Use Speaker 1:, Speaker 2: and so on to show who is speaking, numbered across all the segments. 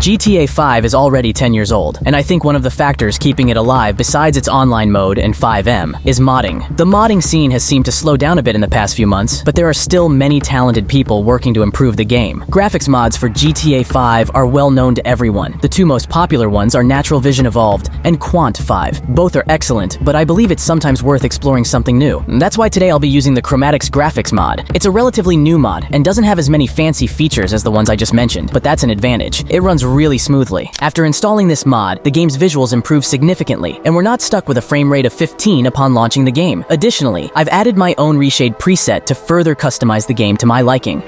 Speaker 1: GTA 5 is already 10 years old, and I think one of the factors keeping it alive besides its online mode and 5M is modding. The modding scene has seemed to slow down a bit in the past few months, but there are still many talented people working to improve the game. Graphics mods for GTA 5 are well known to everyone. The two most popular ones are Natural Vision Evolved and Quant 5. Both are excellent, but I believe it's sometimes worth exploring something new. That's why today I'll be using the Chromatics graphics mod. It's a relatively new mod and doesn't have as many fancy features as the ones I just mentioned, but that's an advantage. It runs really smoothly. After installing this mod, the game's visuals improve significantly, and we're not stuck with a frame rate of 15 upon launching the game. Additionally, I've added my own reshade preset to further customize the game to my liking.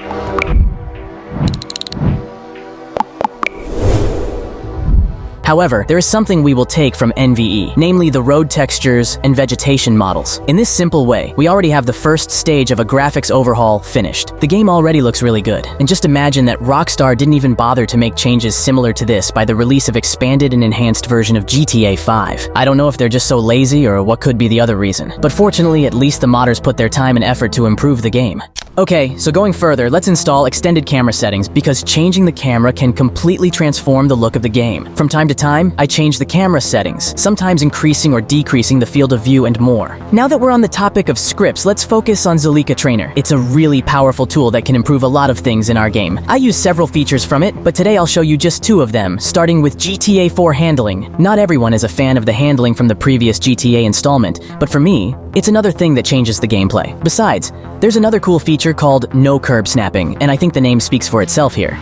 Speaker 1: However, there is something we will take from NVE, namely the road textures and vegetation models. In this simple way, we already have the first stage of a graphics overhaul finished. The game already looks really good, and just imagine that Rockstar didn't even bother to make changes similar to this by the release of expanded and enhanced version of GTA 5. I don't know if they're just so lazy or what could be the other reason, but fortunately at least the modders put their time and effort to improve the game. Okay, so going further, let's install extended camera settings because changing the camera can completely transform the look of the game. From time to time, I change the camera settings, sometimes increasing or decreasing the field of view and more. Now that we're on the topic of scripts, let's focus on Zulika Trainer. It's a really powerful tool that can improve a lot of things in our game. I use several features from it, but today I'll show you just two of them, starting with GTA 4 handling. Not everyone is a fan of the handling from the previous GTA installment, but for me, it's another thing that changes the gameplay. Besides, there's another cool feature called no curb snapping, and I think the name speaks for itself here.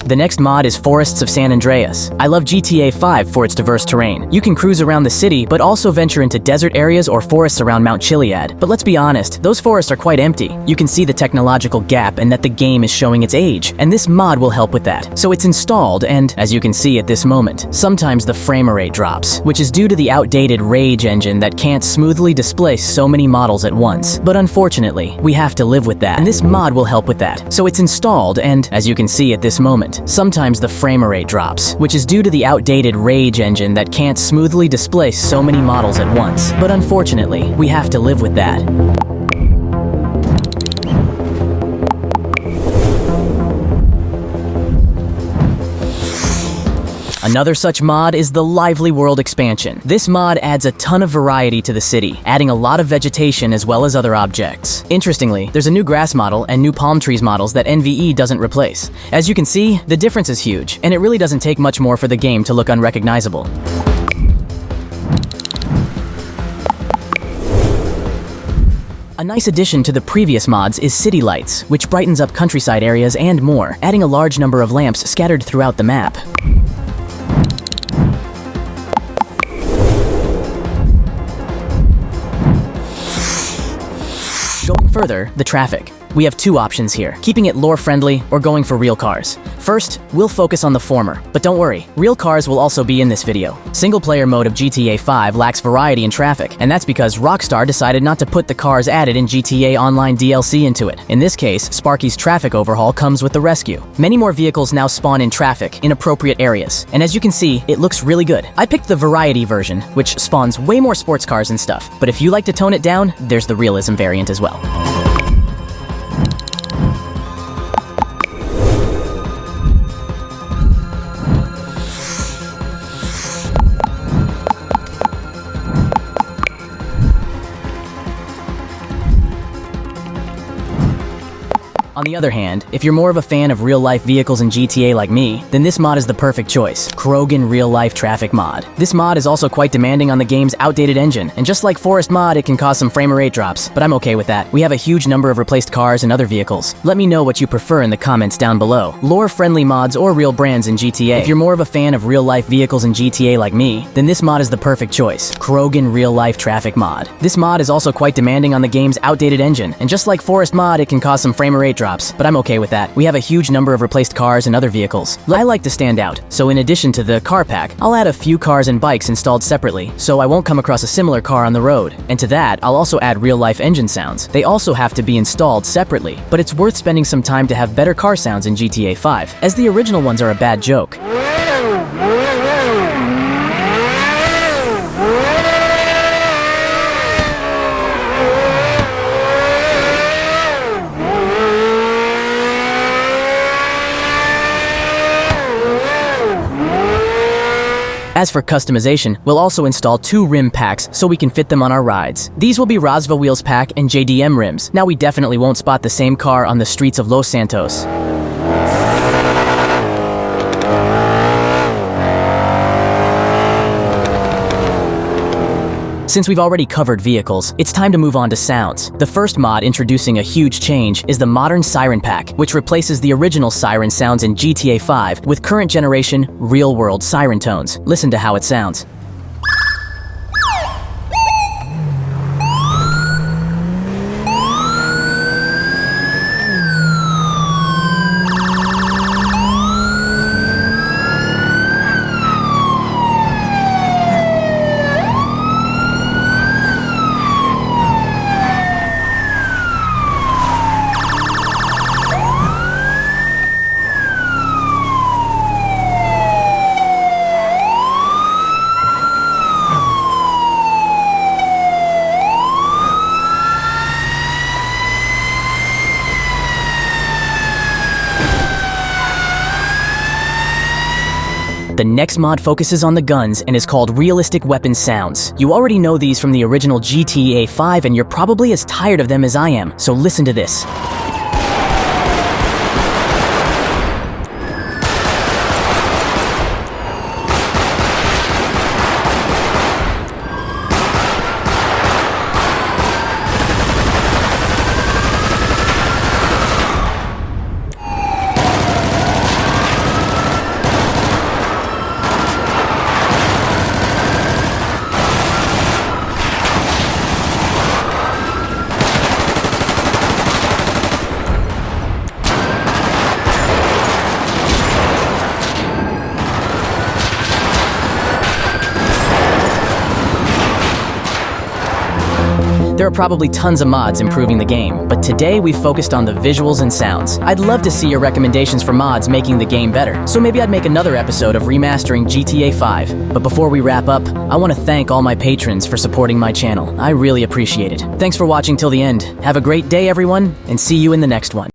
Speaker 1: The next mod is Forests of San Andreas. I love GTA 5 for its diverse terrain. You can cruise around the city, but also venture into desert areas or forests around Mount Chiliad. But let's be honest, those forests are quite empty. You can see the technological gap and that the game is showing its age, and this mod will help with that. So it's installed, and as you can see at this moment, sometimes the frame rate drops, which is due to the outdated Rage engine that can't smoothly display so many models at once. But unfortunately, we have to live with that, and this mod will help with that. So it's installed, and as you can see at this moment, sometimes the frame rate drops, which is due to the outdated Rage engine that can't smoothly display so many models at once. But unfortunately, we have to live with that. Another such mod is the Lively World expansion. This mod adds a ton of variety to the city, adding a lot of vegetation as well as other objects. Interestingly, there's a new grass model and new palm trees models that NVE doesn't replace. As you can see, the difference is huge, and it really doesn't take much more for the game to look unrecognizable. A nice addition to the previous mods is City Lights, which brightens up countryside areas and more, adding a large number of lamps scattered throughout the map. Going further, the traffic. We have two options here, keeping it lore-friendly or going for real cars. First, we'll focus on the former, but don't worry, real cars will also be in this video. Single-player mode of GTA 5 lacks variety in traffic, and that's because Rockstar decided not to put the cars added in GTA Online DLC into it. In this case, Sparky's traffic overhaul comes with the rescue. Many more vehicles now spawn in traffic in appropriate areas, and as you can see, it looks really good. I picked the variety version, which spawns way more sports cars and stuff, but if you like to tone it down, there's the realism variant as well. On the other hand, if you're more of a fan of real-life vehicles in GTA like me, then this mod is the perfect choice, Krogan Real-Life Traffic Mod. This mod is also quite demanding on the game's outdated engine, and just like Forest Mod, it can cause some frame rate drops, but I'm okay with that. We have a huge number of replaced cars and other vehicles. Let me know what you prefer in the comments down below. Lore-friendly mods or real brands in GTA. If you're more of a fan of real-life vehicles in GTA like me, then this mod is the perfect choice, Krogan Real-Life Traffic Mod. This mod is also quite demanding on the game's outdated engine, and just like Forest Mod, it can cause some frame rate drops, but I'm okay with that. We have a huge number of replaced cars and other vehicles. I like to stand out, so in addition to the car pack, I'll add a few cars and bikes installed separately, so I won't come across a similar car on the road. And to that, I'll also add real-life engine sounds. They also have to be installed separately, but it's worth spending some time to have better car sounds in GTA 5, as the original ones are a bad joke. As for customization, we'll also install 2 rim packs so we can fit them on our rides. These will be Razva Wheels pack and JDM rims. Now we definitely won't spot the same car on the streets of Los Santos. Since we've already covered vehicles, it's time to move on to sounds. The first mod introducing a huge change is the modern Siren Pack, which replaces the original siren sounds in GTA 5 with current generation, real-world siren tones. Listen to how it sounds. The next mod focuses on the guns and is called Realistic Weapon Sounds. You already know these from the original GTA 5 and you're probably as tired of them as I am, so listen to this. There are probably tons of mods improving the game, but today we've focused on the visuals and sounds. I'd love to see your recommendations for mods making the game better, so maybe I'd make another episode of remastering GTA 5. But before we wrap up, I want to thank all my patrons for supporting my channel. I really appreciate it. Thanks for watching till the end. Have a great day, everyone, and see you in the next one.